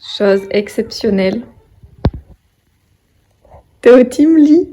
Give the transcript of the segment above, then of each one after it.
Chose exceptionnelle. T'es au team lit.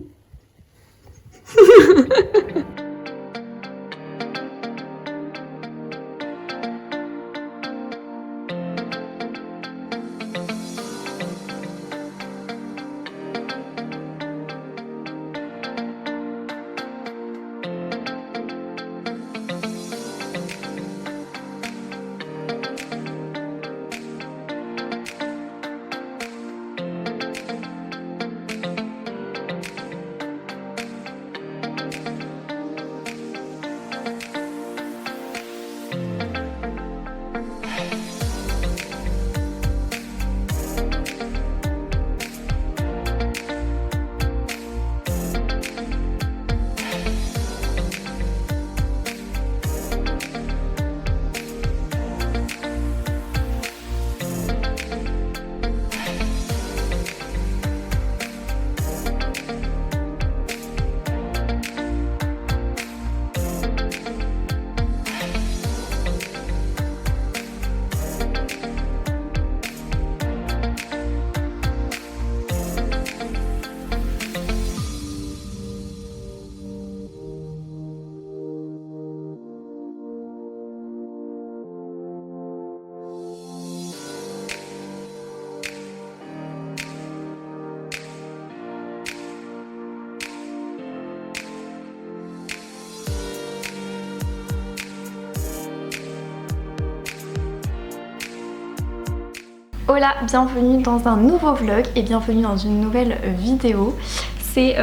Hola, bienvenue dans un nouveau vlog et bienvenue dans une nouvelle vidéo. C'est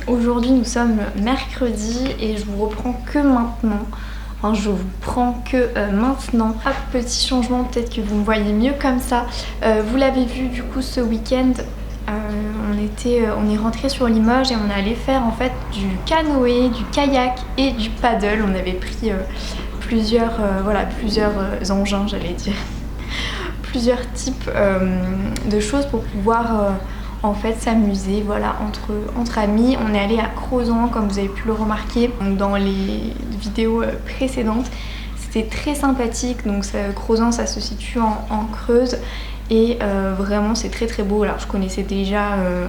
aujourd'hui nous sommes mercredi et je vous reprends que maintenant. Enfin, je vous prends que maintenant. Hop, petit changement, peut-être que vous me voyez mieux comme ça. Vous l'avez vu du coup ce week-end. On est rentré sur Limoges et on allait faire en fait du canoë, du kayak et du paddle. On avait pris plusieurs engins, j'allais dire. Plusieurs types de choses pour pouvoir en fait s'amuser, voilà, entre amis. On est allé à Crozant comme vous avez pu le remarquer dans les vidéos précédentes. C'était très sympathique, donc Crozant ça se situe en Creuse et vraiment c'est très très beau. Alors je connaissais déjà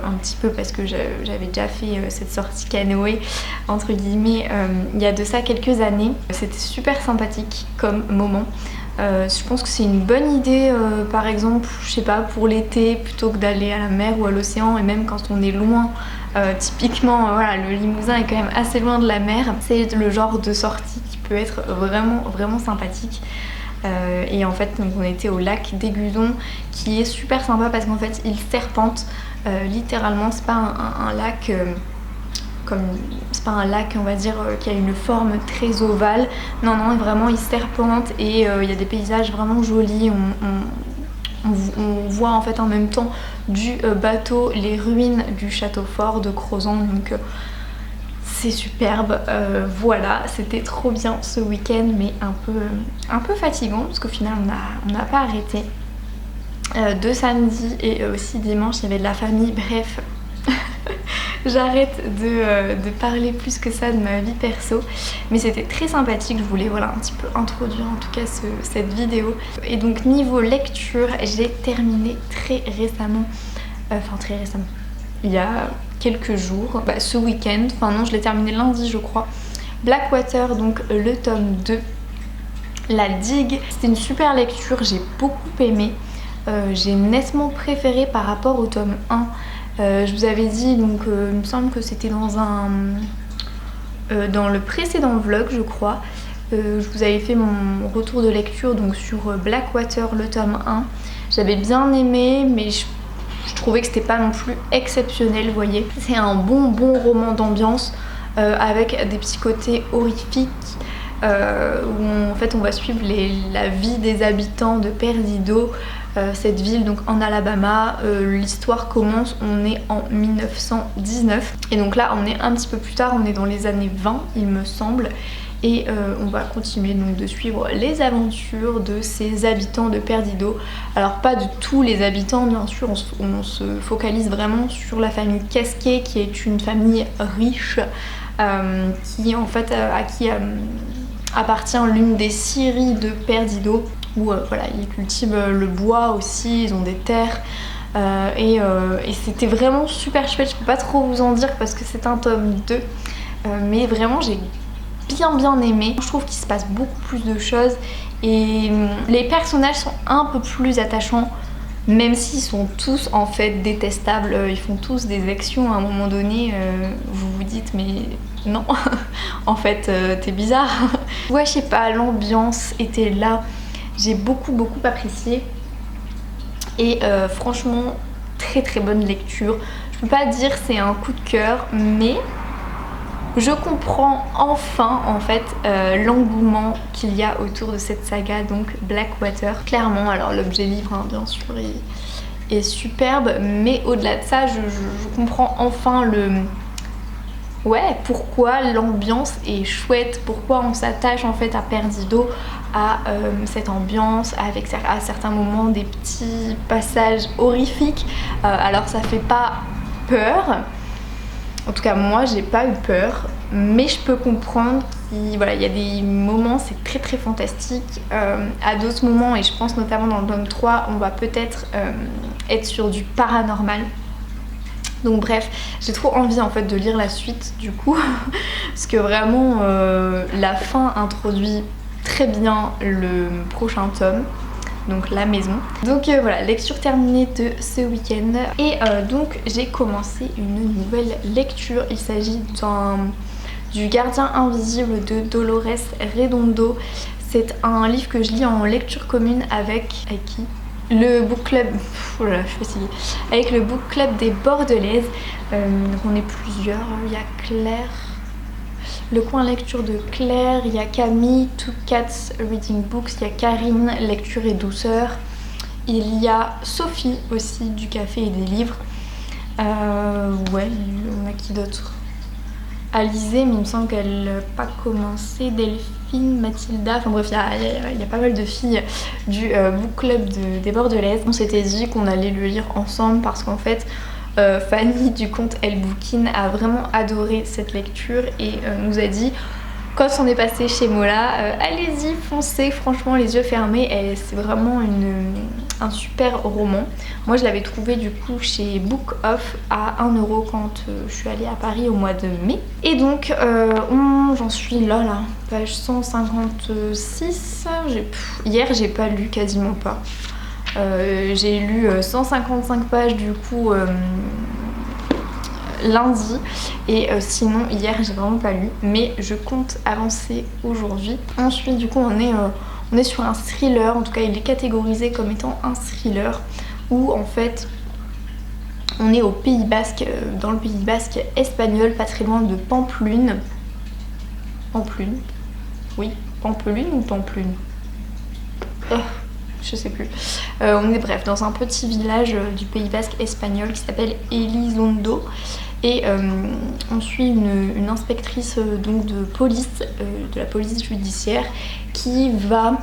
un petit peu parce que j'avais déjà fait cette sortie canoë entre guillemets il y a de ça quelques années. C'était super sympathique comme moment. Je pense que c'est une bonne idée par exemple, je sais pas, pour l'été plutôt que d'aller à la mer ou à l'océan, et même quand on est loin, typiquement voilà, le Limousin est quand même assez loin de la mer. C'est le genre de sortie qui peut être vraiment vraiment sympathique. Et en fait donc on était au lac d'Aiguzon qui est super sympa parce qu'en fait il serpente littéralement. C'est pas un lac c'est pas un lac on va dire qui a une forme très ovale, non vraiment il serpente et il y a des paysages vraiment jolis. On voit en fait en même temps du bateau les ruines du château fort de Crozant, donc c'est superbe. Voilà, c'était trop bien ce week-end, mais un peu fatigant parce qu'au final on n'a pas arrêté. De samedi et aussi dimanche il y avait de la famille, bref. J'arrête de parler plus que ça de ma vie perso, mais c'était très sympathique. Je voulais voilà, un petit peu introduire en tout cas cette vidéo. Et donc niveau lecture, j'ai terminé très récemment, il y a quelques jours, ce week-end, enfin non je l'ai terminé lundi je crois, Blackwater, donc le tome 2, La Digue. C'était une super lecture, j'ai beaucoup aimé, j'ai nettement préféré par rapport au tome 1. Je vous avais dit, donc il me semble que c'était dans le précédent vlog je crois, je vous avais fait mon retour de lecture donc sur Blackwater le tome 1. J'avais bien aimé, mais je trouvais que c'était pas non plus exceptionnel, vous voyez. C'est un bon roman d'ambiance avec des petits côtés horrifiques où en fait on va suivre la vie des habitants de Perdido, cette ville donc en Alabama. L'histoire commence, on est en 1919 et donc là on est un petit peu plus tard, on est dans les années 20 il me semble, et on va continuer donc de suivre les aventures de ces habitants de Perdido. Alors pas de tous les habitants bien sûr, on se focalise vraiment sur la famille Casquet qui est une famille riche qui en fait à qui appartient l'une des scieries de Perdido. où voilà, ils cultivent le bois aussi, ils ont des terres. Et c'était vraiment super chouette. Je peux pas trop vous en dire parce que c'est un tome 2, mais vraiment j'ai bien aimé. Je trouve qu'il se passe beaucoup plus de choses et les personnages sont un peu plus attachants, même s'ils sont tous en fait détestables. Ils font tous des actions à un moment donné, vous vous dites mais non en fait t'es bizarre. Ouais, je sais pas, l'ambiance était là, j'ai beaucoup apprécié. Et franchement, très bonne lecture. Je peux pas dire c'est un coup de cœur, mais je comprends enfin en fait l'engouement qu'il y a autour de cette saga, donc Blackwater. Clairement, alors l'objet livre hein, bien sûr est superbe, mais au-delà de ça, je comprends enfin ouais, pourquoi l'ambiance est chouette, pourquoi on s'attache en fait à Perdido, à cette ambiance, avec à certains moments des petits passages horrifiques. Alors ça fait pas peur, en tout cas moi j'ai pas eu peur, mais je peux comprendre qu'il voilà, y a des moments c'est très fantastique, à d'autres moments, et je pense notamment dans le tome 3, on va peut-être être sur du paranormal. Donc bref, j'ai trop envie en fait de lire la suite du coup parce que vraiment la fin introduit très bien le prochain tome, donc la maison. Donc voilà, lecture terminée de ce week-end et donc j'ai commencé une nouvelle lecture. Il s'agit du Gardien invisible de Dolores Redondo. C'est un livre que je lis en lecture commune avec qui? Le book club, oh là là, je suis fatiguée. Avec le book club des Bordelaises. Donc on est plusieurs. Il y a Claire, le coin lecture de Claire, il y a Camille, Two Cats Reading Books, il y a Karine, lecture et douceur. Il y a Sophie aussi, du café et des livres. Ouais, on a qui d'autre? Alizée, mais il me semble qu'elle n'a pas commencé. Delphine, Mathilda, enfin bref, il y a pas mal de filles du book club des Bordelaises. On s'était dit qu'on allait le lire ensemble parce qu'en fait Fanny du compte Elle Bouquine a vraiment adoré cette lecture et nous a dit quand on est passé chez Mola, allez-y, foncez, franchement les yeux fermés, c'est vraiment un super roman. Moi je l'avais trouvé du coup chez Book Off à 1 € quand je suis allée à Paris au mois de mai. Et donc j'en suis là, page 156. Hier j'ai pas lu, quasiment pas. J'ai lu 155 pages du coup lundi et sinon hier j'ai vraiment pas lu, mais je compte avancer aujourd'hui. Ensuite du coup on est sur un thriller, en tout cas il est catégorisé comme étant un thriller où en fait on est au Pays Basque, dans le Pays Basque espagnol, pas très loin de Pampelune. Pampelune, oui, Pampelune ou Pampelune, je sais plus. On est bref dans un petit village du Pays Basque espagnol qui s'appelle Elizondo et on suit une inspectrice donc de police, de la police judiciaire qui va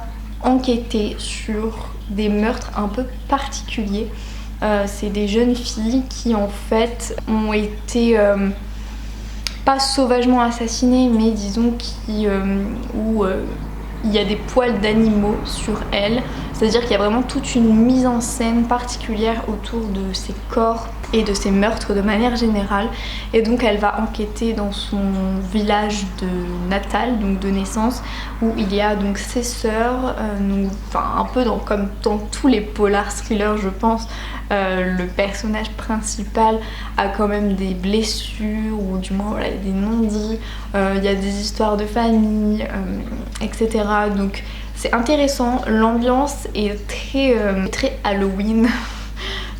enquêter sur des meurtres un peu particuliers. C'est des jeunes filles qui en fait ont été pas sauvagement assassinées, mais disons où il y a des poils d'animaux sur elles, c'est-à-dire qu'il y a vraiment toute une mise en scène particulière autour de ces corps et de ces meurtres de manière générale. Et donc elle va enquêter dans son village de natal, donc de naissance, où il y a donc ses sœurs, enfin un peu comme dans tous les polars thrillers je pense, le personnage principal a quand même des blessures ou du moins voilà, des non-dits, il y a des histoires de famille, etc. Donc c'est intéressant, l'ambiance est très Halloween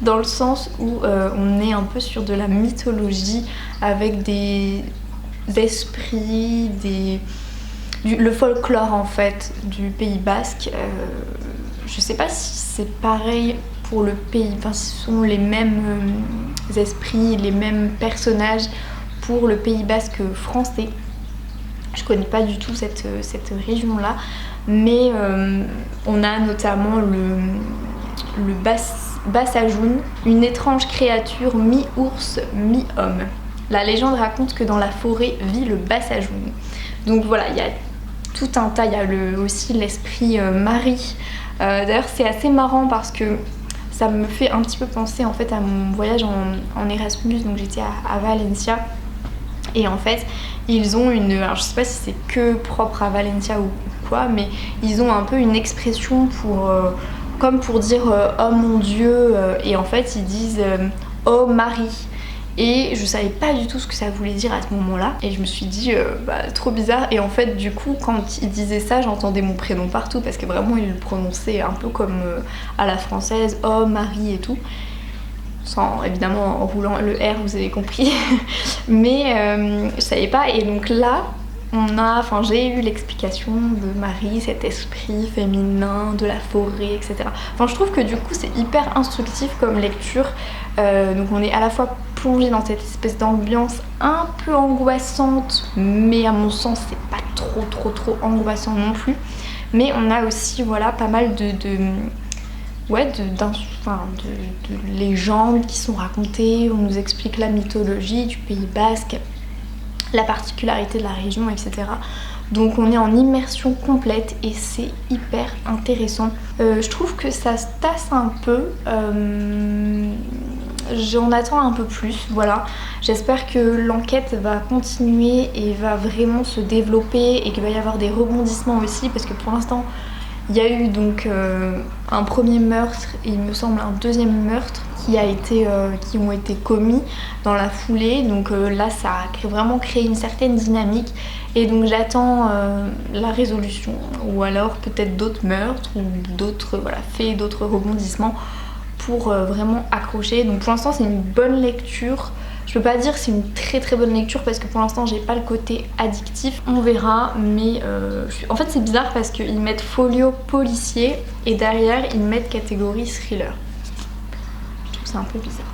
dans le sens où on est un peu sur de la mythologie avec des esprits, le folklore en fait du Pays Basque. Je sais pas si c'est pareil pour le pays, enfin ce sont les mêmes esprits, les mêmes personnages pour le Pays Basque français. Je connais pas du tout cette région là, mais on a notamment le Bassajoun, une étrange créature mi-ours, mi-homme. La légende raconte que dans la forêt vit le Bassajoun. Donc voilà, il y a tout un tas. Il y a aussi l'esprit Marie. D'ailleurs c'est assez marrant parce que ça me fait un petit peu penser en fait à mon voyage en Erasmus, donc j'étais à Valencia. Et en fait, ils ont alors je sais pas si c'est que propre à Valencia ou quoi, mais ils ont un peu une expression comme pour dire oh mon Dieu, et en fait ils disent oh Marie. Et je savais pas du tout ce que ça voulait dire à ce moment-là. Et je me suis dit, trop bizarre. Et en fait, du coup, quand il disait ça, j'entendais mon prénom partout. Parce que vraiment, il le prononçait un peu comme à la française, oh Marie et tout. Sans, évidemment, en roulant le R, vous avez compris. Mais je savais pas. Et donc là, j'ai eu l'explication de Marie, cet esprit féminin, de la forêt, etc. Enfin, je trouve que du coup, c'est hyper instructif comme lecture. Donc on est à la fois plongé dans cette espèce d'ambiance un peu angoissante, mais à mon sens c'est pas trop angoissant non plus. Mais on a aussi voilà pas mal de légendes qui sont racontées. On nous explique la mythologie du Pays Basque, la particularité de la région, etc. Donc on est en immersion complète et c'est hyper intéressant. Je trouve que ça se tasse un peu. J'en attends un peu plus, voilà. J'espère que l'enquête va continuer et va vraiment se développer et qu'il va y avoir des rebondissements aussi, parce que pour l'instant il y a eu donc un premier meurtre et il me semble un deuxième meurtre qui ont été commis dans la foulée. Donc là ça a vraiment créé une certaine dynamique et donc j'attends la résolution ou alors peut-être d'autres meurtres ou d'autres faits, d'autres rebondissements pour vraiment accrocher. Donc pour l'instant c'est une bonne lecture. Je peux pas dire que c'est une très bonne lecture parce que pour l'instant j'ai pas le côté addictif, on verra, mais en fait c'est bizarre parce qu'ils mettent folio policier et derrière ils mettent catégorie thriller. Je trouve ça un peu bizarre.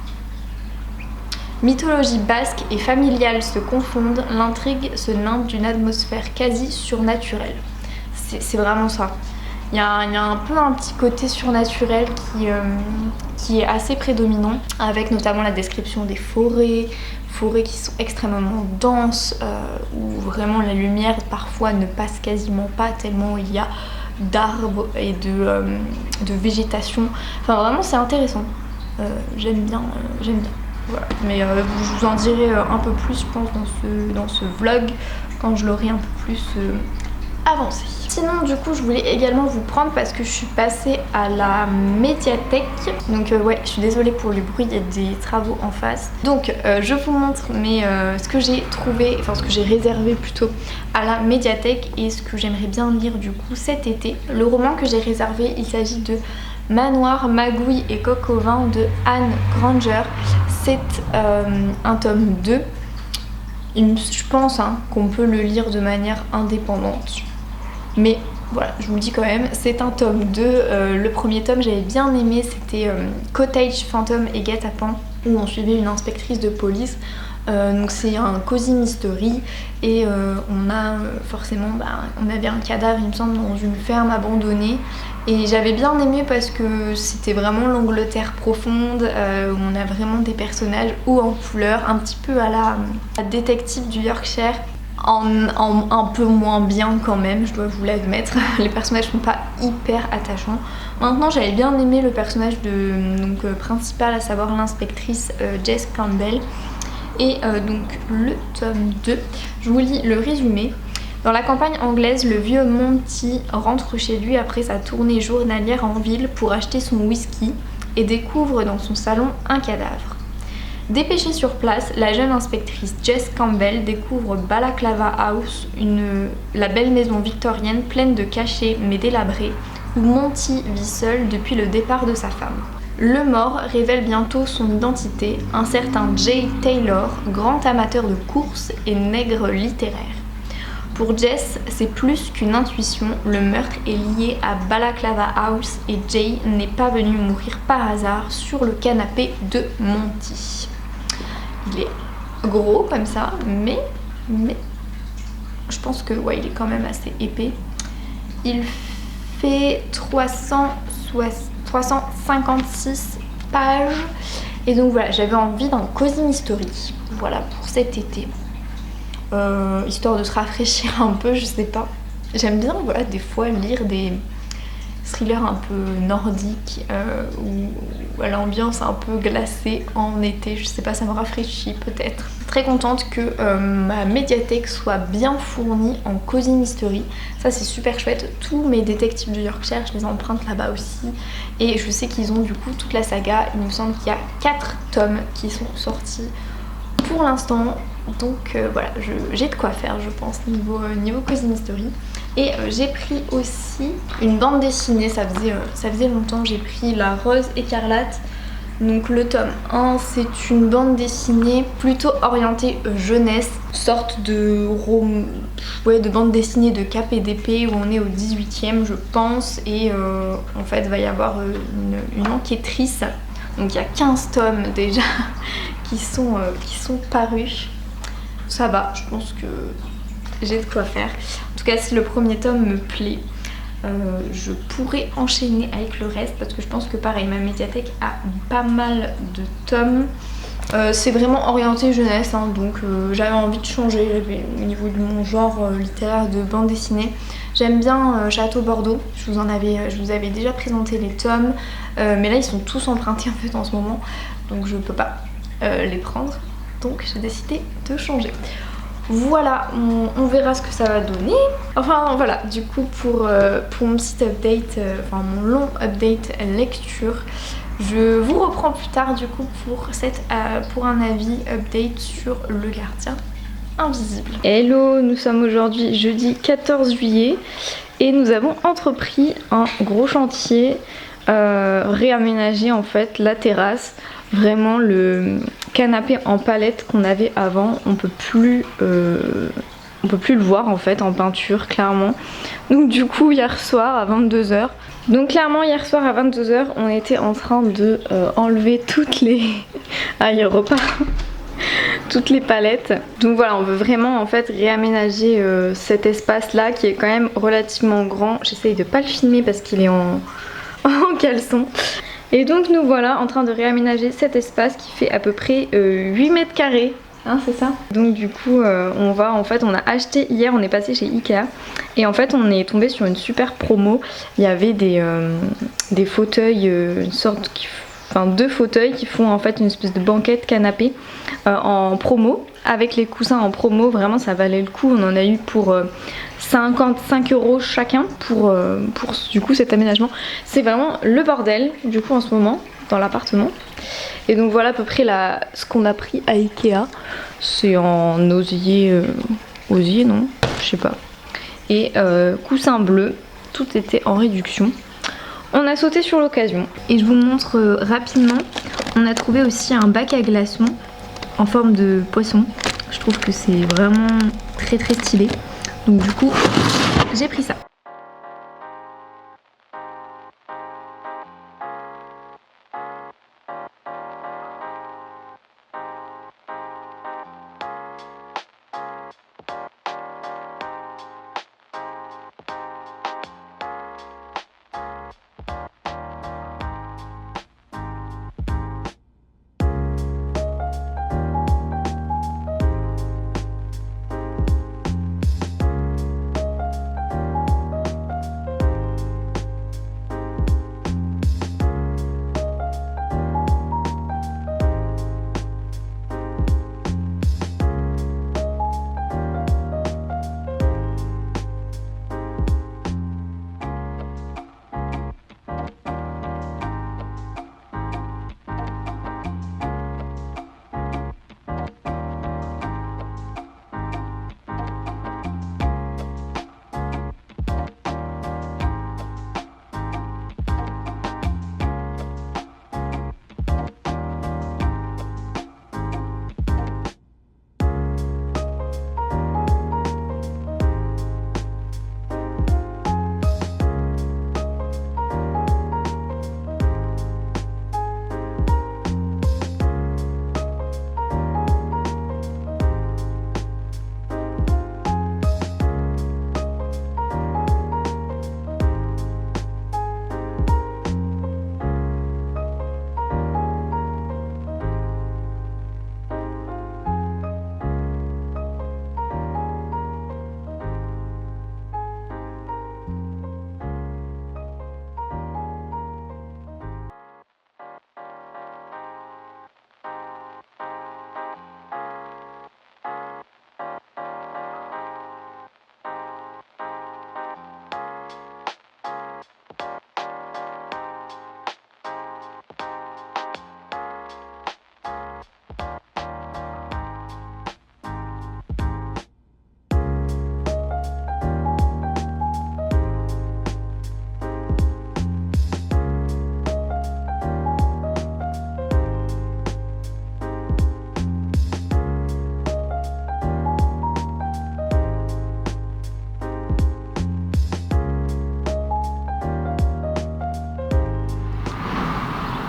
Mythologie basque et familiale se confondent, l'intrigue se nimbe d'une atmosphère quasi surnaturelle. C'est vraiment ça. Il y a un peu un petit côté surnaturel qui est assez prédominant, avec notamment la description des forêts qui sont extrêmement denses, où vraiment la lumière parfois ne passe quasiment pas tellement il y a d'arbres et de végétation. Enfin vraiment c'est intéressant, j'aime bien. Voilà. Mais je vous en dirai un peu plus je pense dans ce vlog quand je l'aurai un peu plus avancé. Sinon du coup je voulais également vous prendre parce que je suis passée à la médiathèque. Donc ouais, je suis désolée pour le bruit, il y a des travaux en face. Donc je vous montre ce que j'ai trouvé, enfin ce que j'ai réservé plutôt à la médiathèque et ce que j'aimerais bien lire du coup cet été. Le roman que j'ai réservé, il s'agit de Manoir, Magouille et Coq au vin de Anne Granger. C'est un tome 2. Je pense qu'on peut le lire de manière indépendante. Mais voilà, je vous le dis quand même, c'est un tome 2. Le premier tome j'avais bien aimé, c'était Cottage, Fantôme et Guet-apens, où on suivait une inspectrice de police. Donc c'est un cosy mystery et on a forcément, on avait un cadavre il me semble dans une ferme abandonnée. Et j'avais bien aimé parce que c'était vraiment l'Angleterre profonde, où on a vraiment des personnages hauts en couleur, un petit peu à la détective du Yorkshire. En un peu moins bien quand même, je dois vous l'admettre. Les personnages sont pas hyper attachants. Maintenant j'avais bien aimé le personnage principal, à savoir l'inspectrice Jess Campbell. Et donc le tome 2, je vous lis le résumé. Dans la campagne anglaise, le vieux Monty rentre chez lui après sa tournée journalière en ville pour acheter son whisky et découvre dans son salon un cadavre. Dépêchée sur place, la jeune inspectrice Jess Campbell découvre Balaclava House, la belle maison victorienne pleine de cachets mais délabrée, où Monty vit seul depuis le départ de sa femme. Le mort révèle bientôt son identité, un certain Jay Taylor, grand amateur de courses et nègre littéraire. Pour Jess, c'est plus qu'une intuition, le meurtre est lié à Balaclava House et Jay n'est pas venu mourir par hasard sur le canapé de Monty. Il est gros comme ça, mais je pense que ouais, il est quand même assez épais. Il fait 356 pages et donc voilà, j'avais envie d'un cosy mystery, voilà, pour cet été. Histoire de se rafraîchir un peu, je sais pas. J'aime bien voilà, des fois lire des thrillers un peu nordiques ou à l'ambiance un peu glacée en été, je sais pas, ça me rafraîchit peut-être. Très contente que ma médiathèque soit bien fournie en cozy mystery, ça c'est super chouette. Tous mes détectives de Yorkshire, je les emprunte là-bas aussi et je sais qu'ils ont du coup toute la saga. Il me semble qu'il y a 4 tomes qui sont sortis pour l'instant, donc voilà, j'ai de quoi faire je pense niveau cozy mystery. Et j'ai pris aussi une bande dessinée, ça faisait longtemps, j'ai pris La Rose Écarlate. Donc le tome 1, c'est une bande dessinée plutôt orientée jeunesse, sorte de bande dessinée de cap et d'épée où on est au 18e je pense. Et en fait il va y avoir une enquêtrice, donc il y a 15 tomes déjà qui sont parus. Ça va, je pense que j'ai de quoi faire. En tout cas, si le premier tome me plaît, je pourrais enchaîner avec le reste parce que je pense que pareil, ma médiathèque a pas mal de tomes. C'est vraiment orienté jeunesse, hein, donc j'avais envie de changer au niveau de mon genre littéraire de bande dessinée. J'aime bien Château Bordeaux, je vous avais déjà présenté les tomes, mais là ils sont tous empruntés en fait en ce moment, donc je peux pas les prendre, donc j'ai décidé de changer. Voilà, on verra ce que ça va donner. Enfin voilà, du coup pour mon petit update, mon long update lecture, je vous reprends plus tard du coup pour un avis update sur Le Gardien Invisible. Hello, nous sommes aujourd'hui jeudi 14 juillet et nous avons entrepris un gros chantier, réaménager en fait la terrasse. Vraiment le canapé en palette qu'on avait avant, on peut plus le voir en fait en peinture clairement. Donc du coup hier soir à 22h, on était en train de enlever toutes les... Ah il repart toutes les palettes. Donc voilà, on veut vraiment en fait réaménager cet espace là qui est quand même relativement grand. J'essaye de pas le filmer parce qu'il est en caleçon. Et donc nous voilà en train de réaménager cet espace qui fait à peu près 8 mètres carrés, hein, c'est ça. Donc du coup on a acheté hier, on est passé chez Ikea et en fait on est tombé sur une super promo. Il y avait des fauteuils, deux fauteuils qui font en fait une espèce de banquette canapé en promo, avec les coussins en promo. Vraiment ça valait le coup, on en a eu pour 55 € chacun pour du coup cet aménagement. C'est vraiment le bordel du coup en ce moment dans l'appartement. Et donc voilà à peu près ce qu'on a pris à Ikea. C'est en osier, non, je sais pas. Et coussin bleu, tout était en réduction. On a sauté sur l'occasion. Et je vous montre rapidement, on a trouvé aussi un bac à glaçons en forme de poisson. Je trouve que c'est vraiment très très stylé. Donc du coup, j'ai pris ça.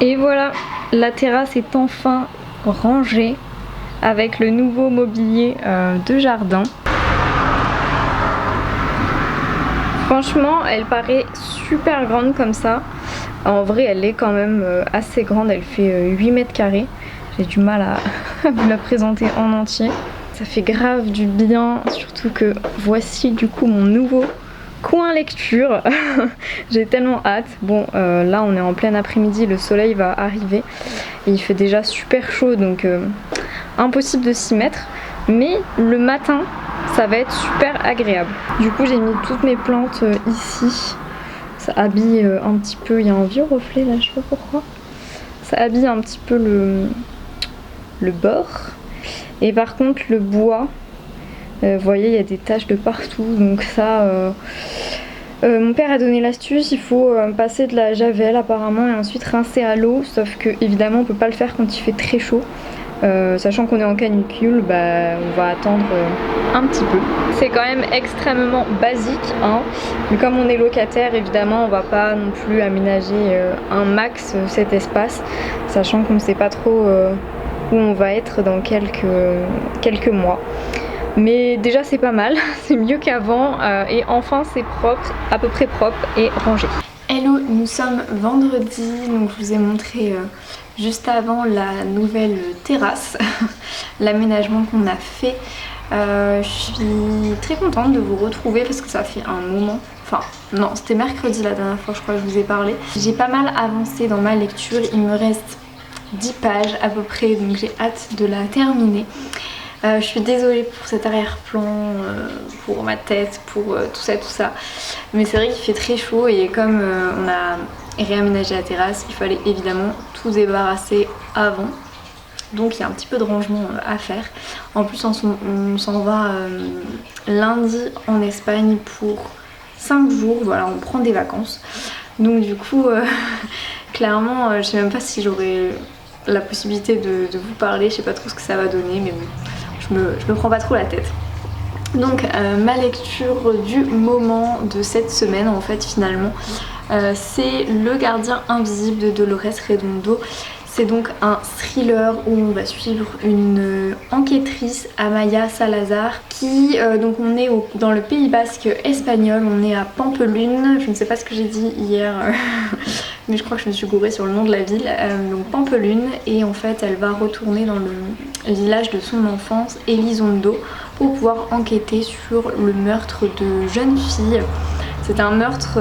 Et voilà, la terrasse est enfin rangée avec le nouveau mobilier de jardin. Franchement, elle paraît super grande comme ça. En vrai, elle est quand même assez grande, elle fait 8 mètres carrés. J'ai du mal à vous la présenter en entier. Ça fait grave du bien, surtout que voici du coup mon nouveau coin lecture. J'ai tellement hâte. Bon, là on est en plein après-midi, le soleil va arriver et il fait déjà super chaud, donc impossible de s'y mettre. Mais le matin, ça va être super agréable. Du coup, j'ai mis toutes mes plantes ici. Ça habille un petit peu, il y a un vieux reflet là, je sais pas pourquoi. Ça habille un petit peu le bord. Et par contre, le bois, vous voyez, il y a des taches de partout, donc ça... mon père a donné l'astuce, il faut passer de la javel apparemment et ensuite rincer à l'eau, sauf que évidemment on peut pas le faire quand il fait très chaud. Sachant qu'on est en canicule, bah, on va attendre un petit peu. C'est quand même extrêmement basique, hein. Mais comme on est locataire, évidemment on va pas non plus aménager un max cet espace, sachant qu'on ne sait pas trop où on va être dans quelques mois. Mais déjà c'est pas mal, c'est mieux qu'avant et enfin c'est propre, à peu près propre et rangé. Hello, nous sommes vendredi, donc je vous ai montré juste avant la nouvelle terrasse, l'aménagement qu'on a fait. Je suis très contente de vous retrouver parce que ça fait un moment, enfin non, c'était mercredi la dernière fois je crois que je vous ai parlé. J'ai pas mal avancé dans ma lecture, il me reste 10 pages à peu près, donc j'ai hâte de la terminer. Je suis désolée pour cet arrière-plan, pour ma tête, pour tout ça. Mais c'est vrai qu'il fait très chaud et comme on a réaménagé la terrasse, il fallait évidemment tout débarrasser avant. Donc il y a un petit peu de rangement à faire. En plus on s'en va lundi en Espagne pour 5 jours, voilà, on prend des vacances. Donc du coup, clairement, je sais même pas si j'aurai la possibilité de vous parler, je sais pas trop ce que ça va donner, mais bon. Je me prends pas trop la tête. Donc ma lecture du moment de cette semaine en fait finalement c'est Le Gardien Invisible de Dolores Redondo. C'est donc un thriller où on va suivre une enquêtrice, Amaya Salazar, qui donc on est dans le Pays Basque espagnol, on est à Pampelune, je ne sais pas ce que j'ai dit hier mais je crois que je me suis gourée sur le nom de la ville, donc Pampelune, et en fait elle va retourner dans le village de son enfance, Elizondo, pour pouvoir enquêter sur le meurtre de jeunes filles. C'est un meurtre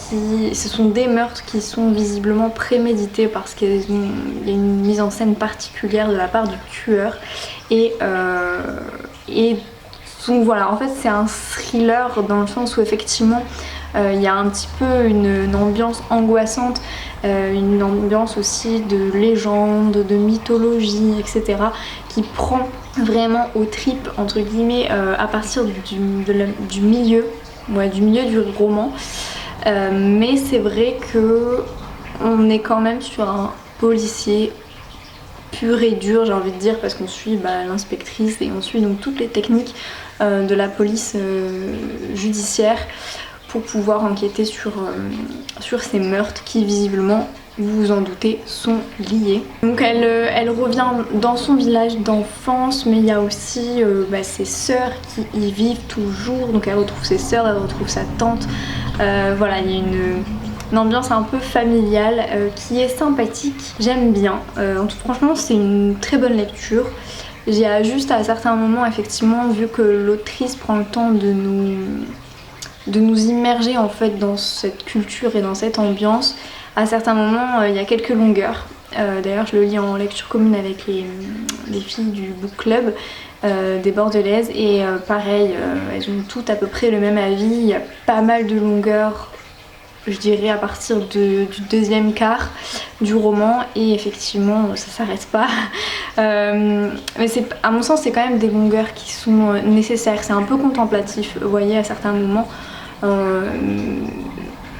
ce sont des meurtres qui sont visiblement prémédités parce qu'il y a une mise en scène particulière de la part du tueur et donc voilà, en fait c'est un thriller dans le sens où effectivement il y a un petit peu une ambiance angoissante, une ambiance aussi de légende, de mythologie, etc. qui prend vraiment aux tripes entre guillemets à partir du milieu. Ouais, du milieu du roman, mais c'est vrai que on est quand même sur un policier pur et dur, j'ai envie de dire, parce qu'on suit l'inspectrice et on suit donc toutes les techniques de la police judiciaire pour pouvoir enquêter sur ces meurtres qui visiblement, vous vous en doutez, sont liés. Donc elle revient dans son village d'enfance, mais il y a aussi ses sœurs qui y vivent toujours, donc elle retrouve ses sœurs, elle retrouve sa tante, voilà, il y a une ambiance un peu familiale qui est sympathique, j'aime bien. Franchement c'est une très bonne lecture. J'ai juste à certains moments effectivement, vu que l'autrice prend le temps de nous immerger en fait dans cette culture et dans cette ambiance, à certains moments il y a quelques longueurs. D'ailleurs je le lis en lecture commune avec les filles du book club des Bordelaises et pareil, elles ont toutes à peu près le même avis, il y a pas mal de longueurs, je dirais à partir du deuxième quart du roman et effectivement ça s'arrête pas. Mais à mon sens c'est quand même des longueurs qui sont nécessaires, c'est un peu contemplatif, vous voyez à certains moments.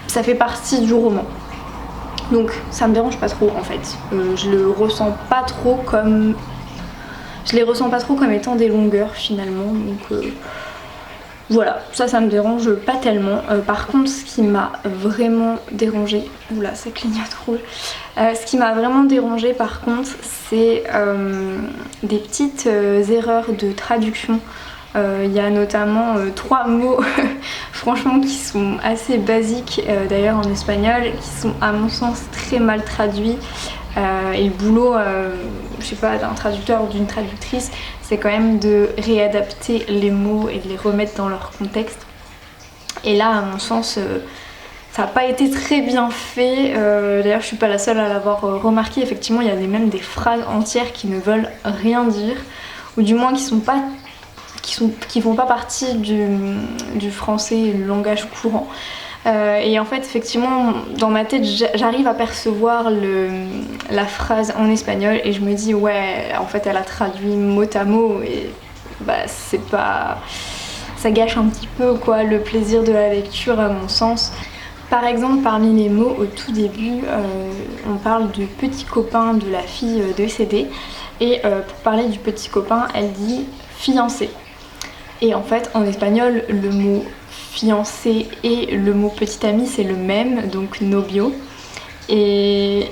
Ça fait partie du roman. Donc ça me dérange pas trop en fait. Je les ressens pas trop comme étant des longueurs finalement. Donc Voilà, ça me dérange pas tellement. Par contre, ce qui m'a vraiment dérangé, oula ça clignote rouge. Ce qui m'a vraiment dérangé par contre, c'est des petites erreurs de traduction. Il y a notamment 3 mots franchement qui sont assez basiques d'ailleurs en espagnol, qui sont à mon sens très mal traduits. Et le boulot, je sais pas, d'un traducteur ou d'une traductrice, c'est quand même de réadapter les mots et de les remettre dans leur contexte. Et là, à mon sens, ça n'a pas été très bien fait. D'ailleurs, je suis pas la seule à l'avoir remarqué. Effectivement, il y a même des phrases entières qui ne veulent rien dire, ou du moins qui font pas partie du français, du langage courant. Et en fait, effectivement, dans ma tête, j'arrive à percevoir la phrase en espagnol et je me dis, ouais, en fait, elle a traduit mot à mot et bah, c'est pas. Ça gâche un petit peu quoi, le plaisir de la lecture, à mon sens. Par exemple, parmi les mots au tout début, on parle du petit copain de la fille décédée. Et pour parler du petit copain, elle dit fiancé. Et en fait, en espagnol, le mot fiancé et le mot petit ami c'est le même, donc novio. Et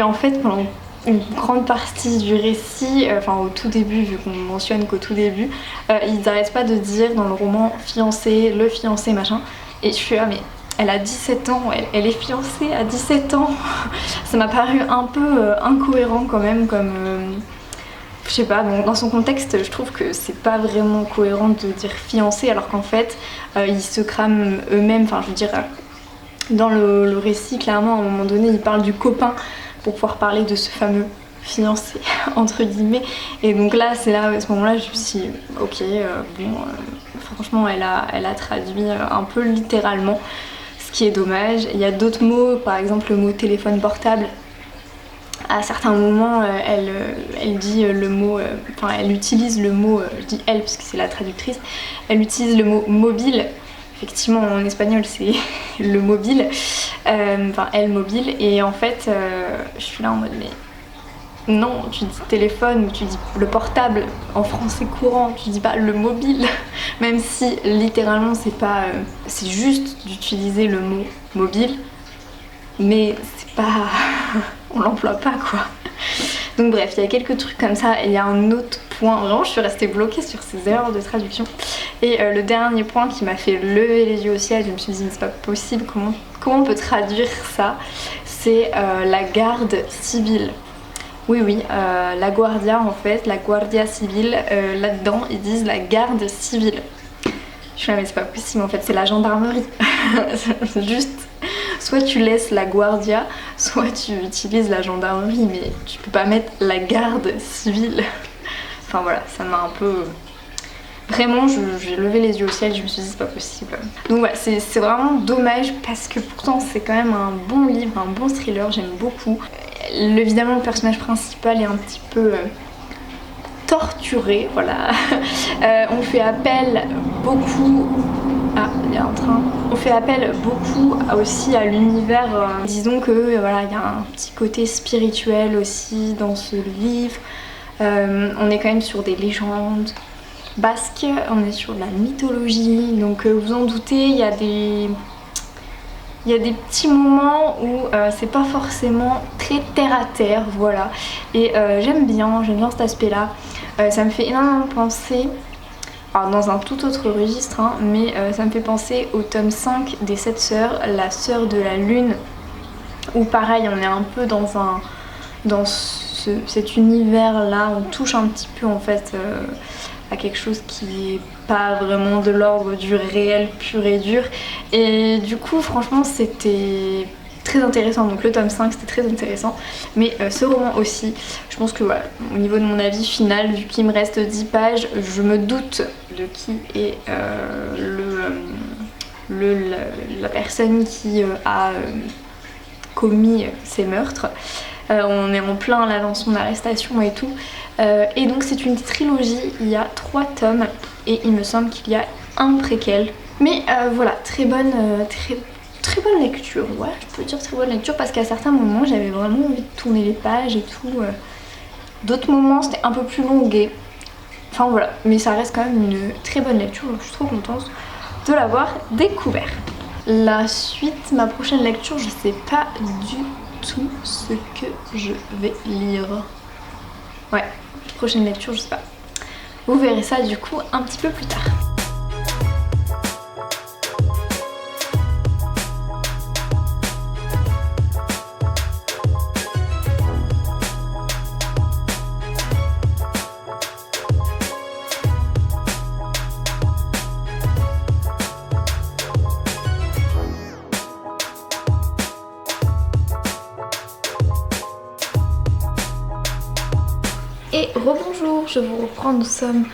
en fait, pendant une grande partie du récit, enfin au tout début, vu qu'on mentionne qu'au tout début, ils n'arrêtent pas de dire dans le roman fiancé, le fiancé, machin. Et je suis là, mais elle a 17 ans, elle est fiancée à 17 ans. Ça m'a paru un peu incohérent quand même, comme. Je sais pas, dans son contexte, je trouve que c'est pas vraiment cohérent de dire fiancé alors qu'en fait, ils se crament eux-mêmes. Enfin, je veux dire, dans le récit, clairement, à un moment donné, ils parlent du copain pour pouvoir parler de ce fameux fiancé, entre guillemets. Et donc là, c'est là, à ce moment-là, je me suis dit, ok, franchement, elle a traduit un peu littéralement, ce qui est dommage. Il y a d'autres mots, par exemple le mot téléphone portable. À certains moments, elle dit le mot, enfin elle utilise le mot, je dis elle parce que c'est la traductrice, elle utilise le mot mobile. Effectivement, en espagnol, c'est le mobile, enfin elle mobile. Et en fait, je suis là en mode mais non, tu dis téléphone ou tu dis le portable en français courant, tu dis pas le mobile, même si littéralement c'est pas, c'est juste d'utiliser le mot mobile, mais c'est pas. On l'emploie pas quoi. Donc bref, il y a quelques trucs comme ça et il y a un autre point, vraiment je suis restée bloquée sur ces erreurs de traduction. Et le dernier point qui m'a fait lever les yeux au ciel, je me suis dit mais c'est pas possible, comment on peut traduire ça, c'est la garde civile. Oui, la guardia en fait, la guardia civile, là-dedans ils disent la garde civile. Je suis là mais c'est pas possible en fait, c'est la gendarmerie. C'est juste. Soit tu laisses la guardia, soit tu utilises la gendarmerie, mais tu peux pas mettre la garde civile. Enfin voilà, ça m'a un peu. Vraiment, j'ai levé les yeux au ciel, je me suis dit c'est pas possible. Donc voilà, c'est vraiment dommage parce que pourtant c'est quand même un bon livre, un bon thriller, j'aime beaucoup. Évidemment, le personnage principal est un petit peu torturé, voilà. On fait appel beaucoup. Ah, il y a un train. On fait appel beaucoup aussi à l'univers. Disons que voilà, il y a un petit côté spirituel aussi dans ce livre. On est quand même sur des légendes basques, on est sur de la mythologie. Donc vous en doutez, il y a des petits moments où c'est pas forcément très terre à terre, voilà. Et j'aime bien cet aspect-là. Ça me fait énormément penser. Alors dans un tout autre registre, hein, mais ça me fait penser au tome 5 des 7 sœurs, la sœur de la lune, où pareil on est un peu dans cet univers là, on touche un petit peu en fait à quelque chose qui est pas vraiment de l'ordre du réel pur et dur, et du coup franchement c'était très intéressant. Donc le tome 5 c'était très intéressant, mais ce roman aussi, je pense que voilà, au niveau de mon avis final, vu qu'il me reste 10 pages, je me doute de qui est la personne qui a commis ces meurtres. On est en plein là dans son arrestation et tout, et donc c'est une trilogie, il y a 3 tomes et il me semble qu'il y a un préquel, mais voilà, très bonne lecture, ouais, je peux dire très bonne lecture, parce qu'à certains moments j'avais vraiment envie de tourner les pages et tout. D'autres moments c'était un peu plus longué. Enfin voilà, mais ça reste quand même une très bonne lecture, donc je suis trop contente. de l'avoir découvert. La suite, ma prochaine lecture, je sais pas du tout ce que je vais lire. Ouais, prochaine lecture, je sais pas. Vous verrez ça du coup un petit peu plus tard. Et rebonjour, je vous reprends, nous sommes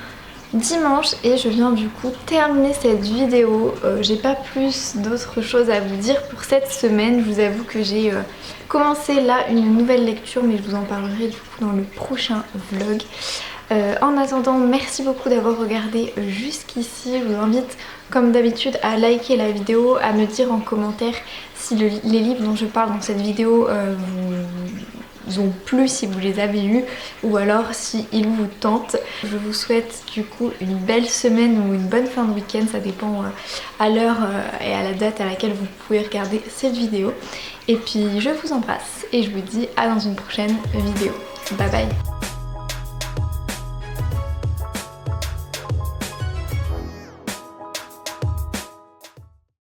dimanche et je viens du coup terminer cette vidéo. J'ai pas plus d'autres choses à vous dire pour cette semaine. Je vous avoue que j'ai commencé là une nouvelle lecture, mais je vous en parlerai du coup dans le prochain vlog. En attendant, merci beaucoup d'avoir regardé jusqu'ici. Je vous invite comme d'habitude à liker la vidéo, à me dire en commentaire si les livres dont je parle dans cette vidéo vous ont plu, si vous les avez eus, ou alors si ils vous tentent. Je vous souhaite du coup une belle semaine ou une bonne fin de week-end, ça dépend à l'heure et à la date à laquelle vous pouvez regarder cette vidéo. Et puis je vous embrasse et je vous dis à dans une prochaine vidéo. Bye bye.